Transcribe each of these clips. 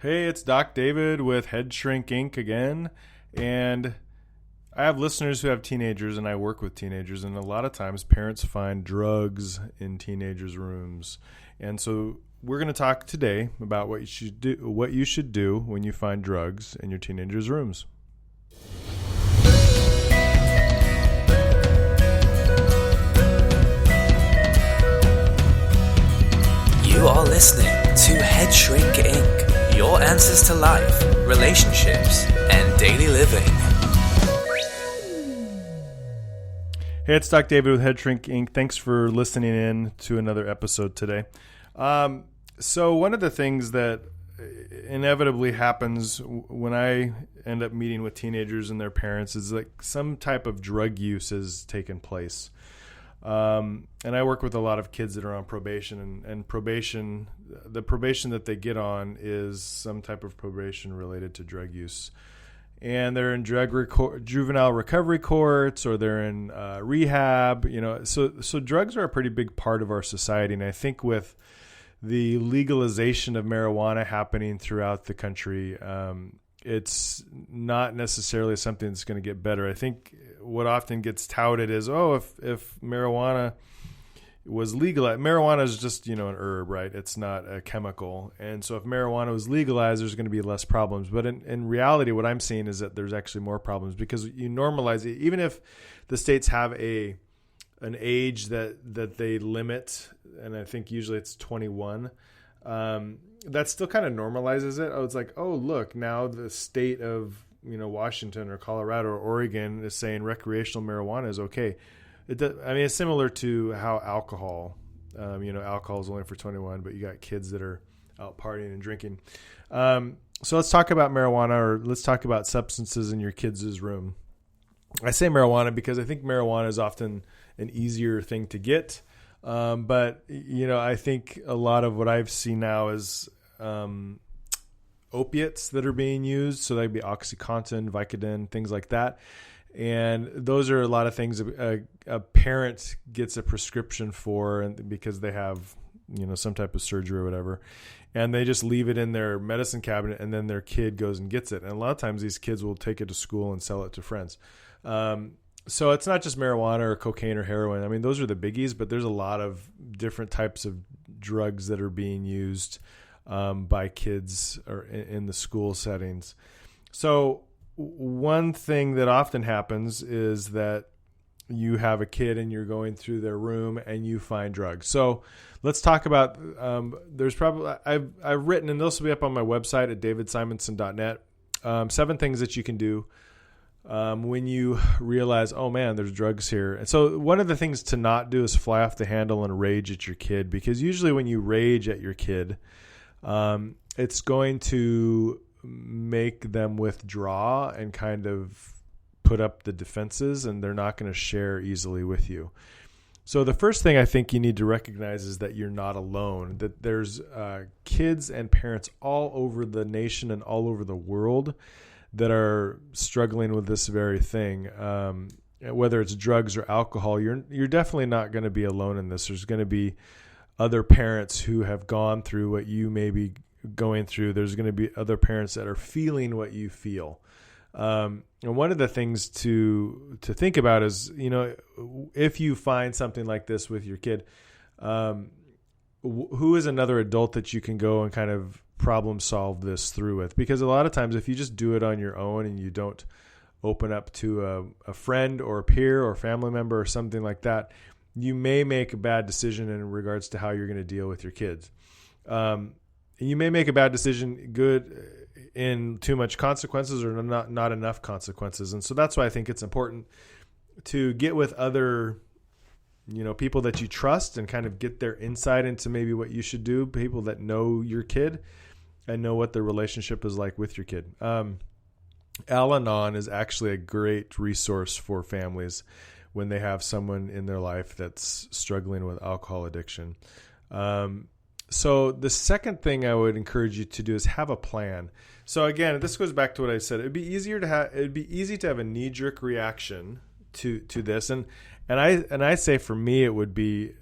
Hey, it's Doc David with Head Shrink Inc. again. And I have listeners who have teenagers, and I work with teenagers. And a lot of times parents find drugs in teenagers' rooms. And so we're going to talk today about what you should do when you find drugs in your teenagers' rooms. You are listening to Head Shrink Inc., your answers to life, relationships, and daily living. Hey, it's Doc David with Head Shrink Inc. Thanks for listening in to another episode today. So one of the things that inevitably happens when I end up meeting with teenagers and their parents is like some type of drug use has taken place. And I work with a lot of kids that are on probation, and probation, the probation that they get on is some type of probation related to drug use. And they're in juvenile recovery courts, or they're in rehab. So drugs are a pretty big part of our society. And I think with the legalization of marijuana happening throughout the country, it's not necessarily something that's going to get better. I think what often gets touted is, if marijuana was legalized, marijuana is just, an herb, right? It's not a chemical. And so if marijuana was legalized, there's going to be less problems. But in reality, what I'm seeing is that there's actually more problems because you normalize it. Even if the states have an age that they limit, and I think usually it's 21, that still kind of normalizes it. It's like, look, now the state of Washington or Colorado or Oregon is saying recreational marijuana is okay. It's similar to how alcohol, alcohol is only for 21, but you got kids that are out partying and drinking. So let's talk about marijuana, or let's talk about substances in your kids' room. I say marijuana because I think marijuana is often an easier thing to get. But I think a lot of what I've seen now is opiates that are being used. So that'd be OxyContin, Vicodin, things like that. And those are a lot of things a parent gets a prescription for, and because they have, some type of surgery or whatever, and they just leave it in their medicine cabinet, and then their kid goes and gets it. And a lot of times these kids will take it to school and sell it to friends. So it's not just marijuana or cocaine or heroin. Those are the biggies, but there's a lot of different types of drugs that are being used by kids or in the school settings. So one thing that often happens is that you have a kid and you're going through their room and you find drugs. So let's talk about, there's probably, I've written, and this will be up on my website at davidsimonson.net, 7 things that you can do when you realize, there's drugs here. And so one of the things to not do is fly off the handle and rage at your kid, because usually when you rage at your kid, it's going to make them withdraw and kind of put up the defenses, and they're not going to share easily with you. So the first thing I think you need to recognize is that you're not alone, that there's kids and parents all over the nation and all over the world that are struggling with this very thing. Whether it's drugs or alcohol, you're definitely not going to be alone in this. There's going to be other parents who have gone through what you may be going through. There's going to be other parents that are feeling what you feel. And one of the things to think about is, if you find something like this with your kid, who is another adult that you can go and kind of problem solve this through with? Because a lot of times if you just do it on your own and you don't open up to a friend or a peer or family member or something like that, you may make a bad decision in regards to how you're going to deal with your kids. You may make a bad decision good in too much consequences or not enough consequences. And so that's why I think it's important to get with other, people that you trust and kind of get their insight into maybe what you should do, people that know your kid and know what the relationship is like with your kid. Al-Anon is actually a great resource for families when they have someone in their life that's struggling with alcohol addiction. So the second thing I would encourage you to do is have a plan. So again, this goes back to what I said. It'd be easy to have a knee-jerk reaction to this, and I say for me it would be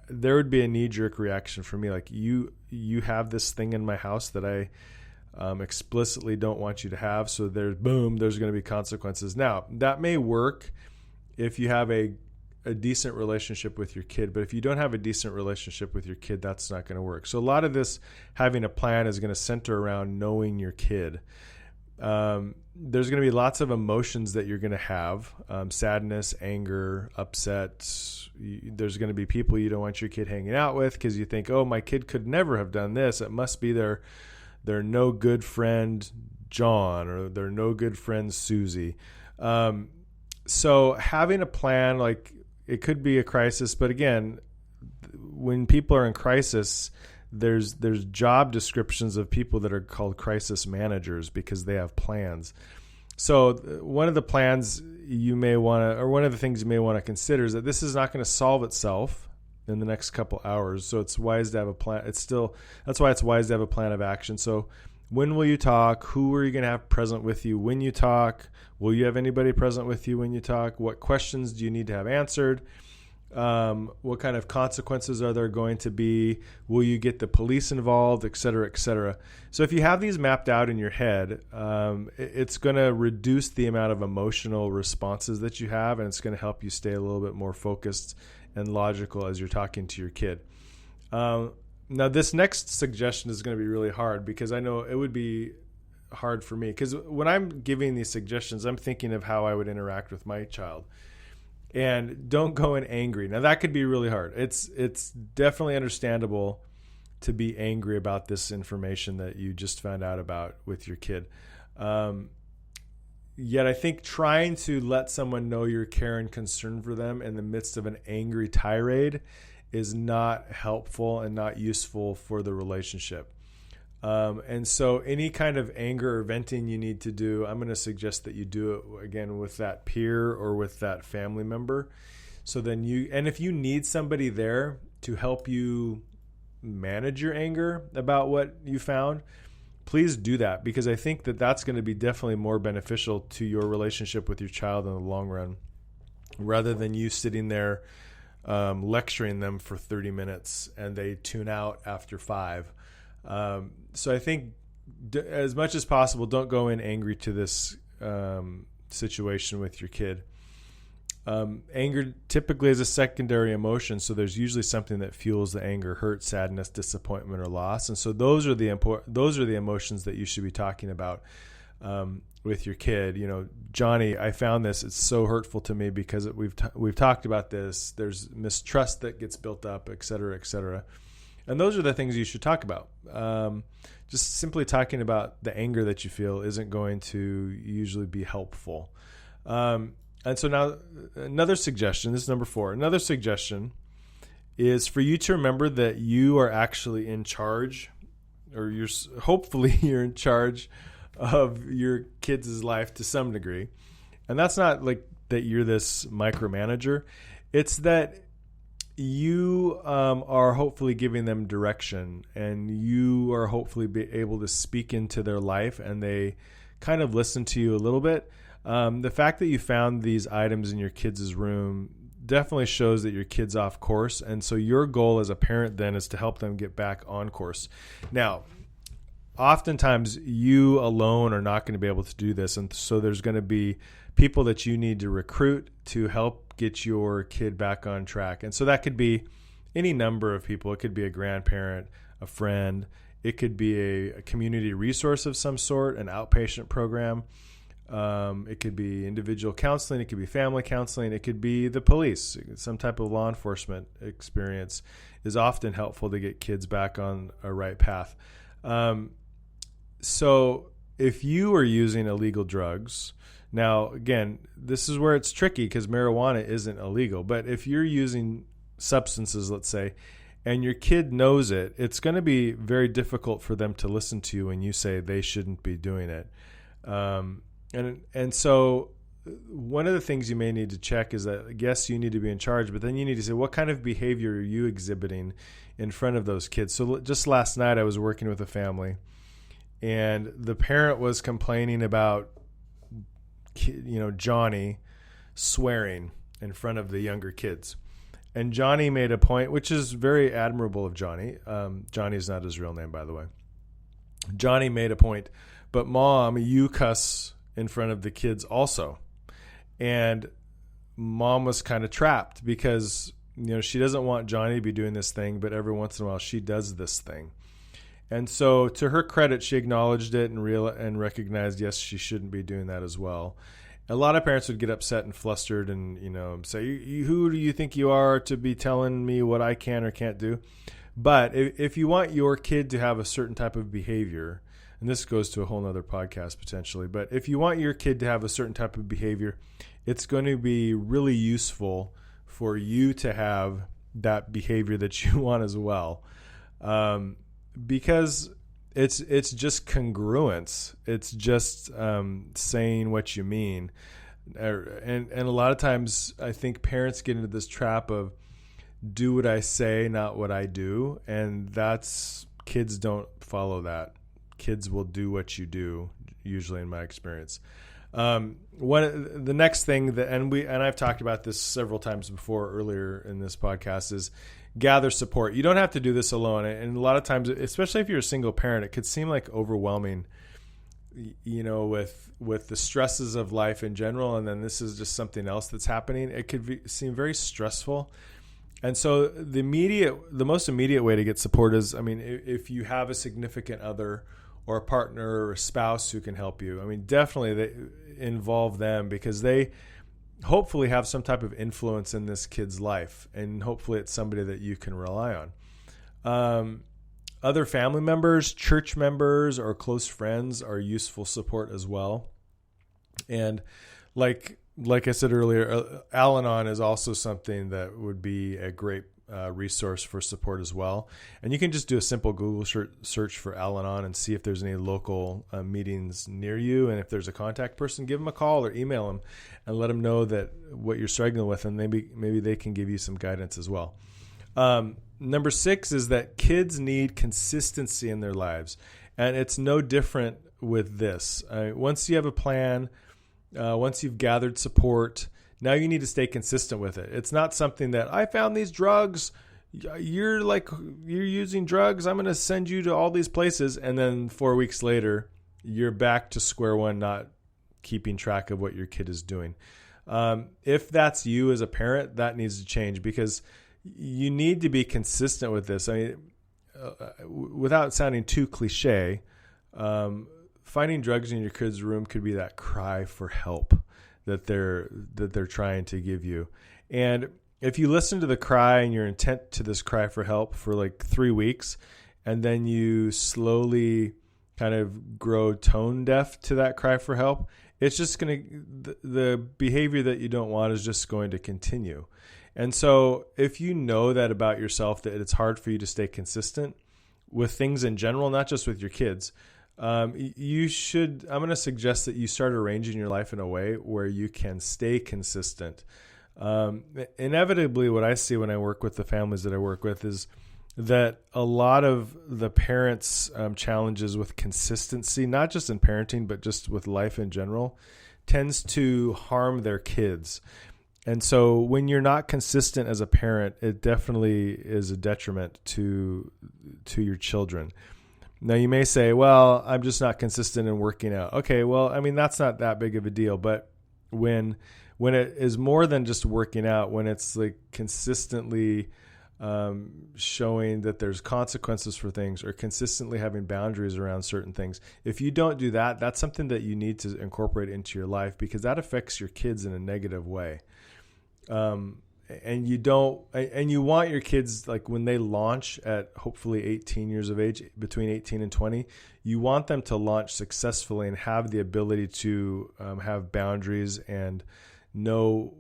there would be a knee-jerk reaction for me, like you have this thing in my house that explicitly don't want you to have. So there's going to be consequences. Now, that may work if you have a decent relationship with your kid, but if you don't have a decent relationship with your kid, that's not going to work. So a lot of this having a plan is going to center around knowing your kid. There's going to be lots of emotions that you're going to have, sadness, anger, upset. There's going to be people you don't want your kid hanging out with because you think, oh, my kid could never have done this. It must be their no good friend John, or their no good friend Susie. So having a plan, like, it could be a crisis, but again, when people are in crisis, there's job descriptions of people that are called crisis managers because they have plans. So one of the plans you may want to, or one of the things you may want to consider, is that this is not going to solve itself in the next couple hours. So it's wise to have a plan. That's why it's wise to have a plan of action. So when will you talk? Who are you going to have present with you when you talk? Will you have anybody present with you when you talk? What questions do you need to have answered? What kind of consequences are there going to be? Will you get the police involved, et cetera, et cetera? So if you have these mapped out in your head, it's going to reduce the amount of emotional responses that you have, and it's going to help you stay a little bit more focused and logical as you're talking to your kid. Now, this next suggestion is going to be really hard because I know it would be hard for me, because when I'm giving these suggestions, I'm thinking of how I would interact with my child. And don't go in angry. Now, that could be really hard. It's definitely understandable to be angry about this information that you just found out about with your kid. Yet I think trying to let someone know your care and concern for them in the midst of an angry tirade is not helpful and not useful for the relationship. And so any kind of anger or venting you need to do, I'm going to suggest that you do it again with that peer or with that family member. So then and if you need somebody there to help you manage your anger about what you found, please do that, because I think that that's going to be definitely more beneficial to your relationship with your child in the long run, rather than you sitting there lecturing them for 30 minutes and they tune out after 5. So I think as much as possible, don't go in angry to this situation with your kid. Anger typically is a secondary emotion, so there's usually something that fuels the anger: hurt, sadness, disappointment, or loss. And so those are the emotions that you should be talking about with your kid. You know, Johnny, I found this; it's so hurtful to me because we've talked about this. There's mistrust that gets built up, et cetera, et cetera. And those are the things you should talk about. Just simply talking about the anger that you feel isn't going to usually be helpful. And so now another suggestion, this is number 4. Another suggestion is for you to remember that you are actually in charge, or hopefully you're in charge of your kids' life to some degree. And that's not like that you're this micromanager. It's that you are hopefully giving them direction, and you are hopefully be able to speak into their life, and they kind of listen to you a little bit. The fact that you found these items in your kids' room definitely shows that your kid's off course. And so your goal as a parent then is to help them get back on course. Now, oftentimes you alone are not going to be able to do this. And so there's going to be people that you need to recruit to help get your kid back on track. And so that could be any number of people. It could be a grandparent, a friend. It could be a community resource of some sort, an outpatient program. It could be individual counseling. It could be family counseling. It could be the police. Some type of law enforcement experience is often helpful to get kids back on a right path. So if you are using illegal drugs, now, again, this is where it's tricky because marijuana isn't illegal. But if you're using substances, let's say, and your kid knows it, it's going to be very difficult for them to listen to you when you say they shouldn't be doing it. And so one of the things you may need to check is that, yes, you need to be in charge, but then you need to say, what kind of behavior are you exhibiting in front of those kids? So just last night I was working with a family, and the parent was complaining about, Johnny swearing in front of the younger kids. And Johnny made a point, which is very admirable of Johnny. Johnny is not his real name, by the way. Johnny made a point, but Mom, you cuss in front of the kids also. And Mom was kind of trapped because, she doesn't want Johnny to be doing this thing, but every once in a while she does this thing. And so to her credit, she acknowledged it and recognized, yes, she shouldn't be doing that as well. A lot of parents would get upset and flustered and, say, who do you think you are to be telling me what I can or can't do? But if you want your kid to have a certain type of behavior, and this goes to a whole nother podcast potentially, but if you want your kid to have a certain type of behavior, it's going to be really useful for you to have that behavior that you want as well. Because it's just congruence. It's just saying what you mean. And a lot of times I think parents get into this trap of do what I say, not what I do. And kids don't follow that. Kids will do what you do, usually in my experience. The next thing and I've talked about this several times before earlier in this podcast is gather support. You don't have to do this alone. And a lot of times, especially if you're a single parent, it could seem like overwhelming, with the stresses of life in general. And then this is just something else that's happening. It could seem very stressful. And so the most immediate way to get support is, if you have a significant other or a partner or a spouse who can help you, definitely they involve them because they hopefully have some type of influence in this kid's life. And hopefully it's somebody that you can rely on. Other family members, church members, or close friends are useful support as well. And like I said earlier, Al-Anon is also something that would be a great resource for support as well. And you can just do a simple Google search for Al-Anon and see if there's any local meetings near you. And if there's a contact person, give them a call or email them and let them know that what you're struggling with, and maybe they can give you some guidance as well. Number 6 is that kids need consistency in their lives. And it's no different with this. Once you have a plan, once you've gathered support, now you need to stay consistent with it. It's not something that I found these drugs. You're using drugs. I'm going to send you to all these places. And then 4 weeks later, you're back to square one, not keeping track of what your kid is doing. If that's you as a parent, that needs to change because you need to be consistent with this. Without sounding too cliche, finding drugs in your kid's room could be that cry for help that they're trying to give you. And if you listen to the cry and you're intent to this cry for help for like 3 weeks, and then you slowly kind of grow tone deaf to that cry for help, it's just the behavior that you don't want is just going to continue. And so if you know that about yourself, that it's hard for you to stay consistent with things in general, not just with your kids, I'm going to suggest that you start arranging your life in a way where you can stay consistent. Inevitably, what I see when I work with the families that I work with is that a lot of the parents' challenges with consistency, not just in parenting, but just with life in general, tends to harm their kids. And so when you're not consistent as a parent, it definitely is a detriment to your children. Now, you may say, well, I'm just not consistent in working out. Okay, well, that's not that big of a deal. But when it is more than just working out, when it's like consistently showing that there's consequences for things or consistently having boundaries around certain things, if you don't do that, that's something that you need to incorporate into your life because that affects your kids in a negative way. And you want your kids, like when they launch at hopefully 18 years of age, between 18 and 20, you want them to launch successfully and have the ability to have boundaries and know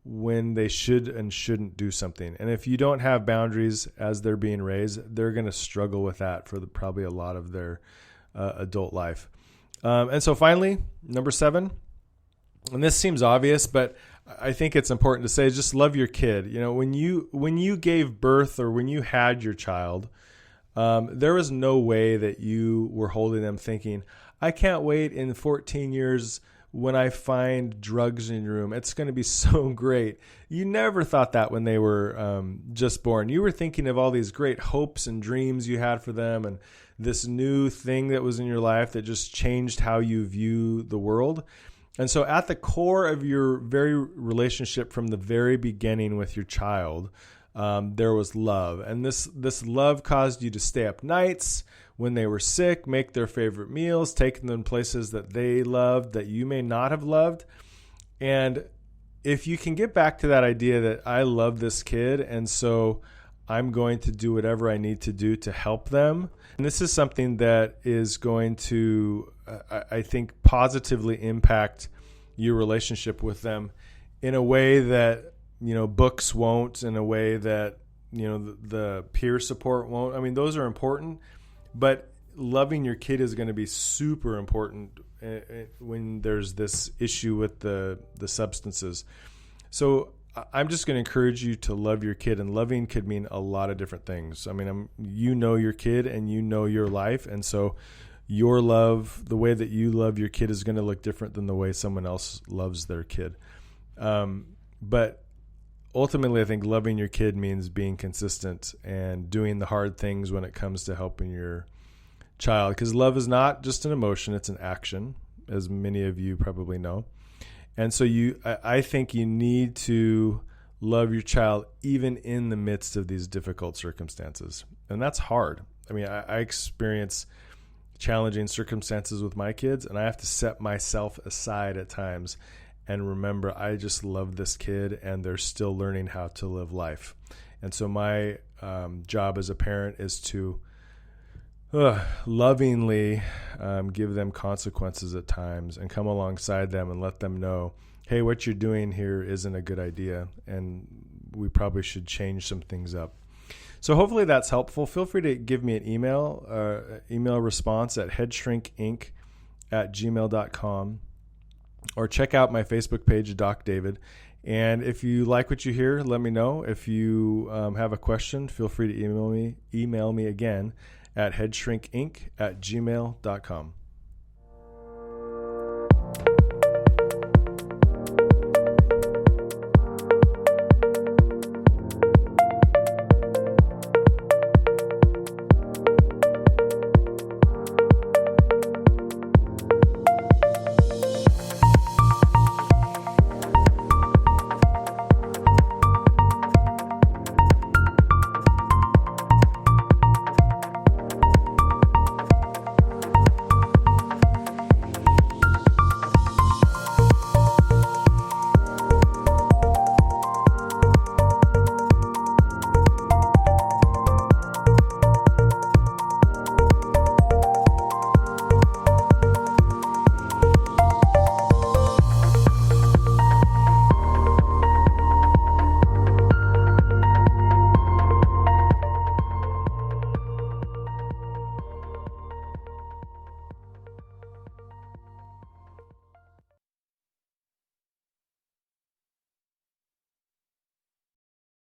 when they should and shouldn't do something. And if you don't have boundaries as they're being raised, they're going to struggle with that for probably a lot of their adult life. And so finally, number 7, and this seems obvious, but I think it's important to say, just love your kid. When you gave birth or when you had your child, there was no way that you were holding them thinking, I can't wait in 14 years when I find drugs in your room. It's going to be so great. You never thought that when they were just born. You were thinking of all these great hopes and dreams you had for them and this new thing that was in your life that just changed how you view the world. And so at the core of your very relationship from the very beginning with your child, there was love. And this love caused you to stay up nights when they were sick, make their favorite meals, take them places that they loved that you may not have loved. And if you can get back to that idea that I love this kid, and so I'm going to do whatever I need to do to help them. And this is something that is going to, I think, positively impact your relationship with them in a way that, books won't, in a way that, the peer support won't. I mean, those are important, but loving your kid is going to be super important when there's this issue with the substances. So I'm just going to encourage you to love your kid, and loving could mean a lot of different things. I mean, you know your kid and you know your life, and so your love, the way that you love your kid, is going to look different than the way someone else loves their kid. But ultimately, I think loving your kid means being consistent and doing the hard things when it comes to helping your child, because love is not just an emotion, it's an action, as many of you probably know. And so I think you need to love your child even in the midst of these difficult circumstances. And that's hard. I mean, I experience challenging circumstances with my kids, and I have to set myself aside at times and remember I just love this kid and they're still learning how to live life. And so my job as a parent is to lovingly give them consequences at times and come alongside them and let them know, hey, what you're doing here isn't a good idea and we probably should change some things up. So hopefully that's helpful. Feel free to give me an email response at headshrinkinc@gmail.com, or check out my Facebook page, Doc David. And if you like what you hear, let me know. If you have a question, feel free to email me again at headshrinkinc@gmail.com.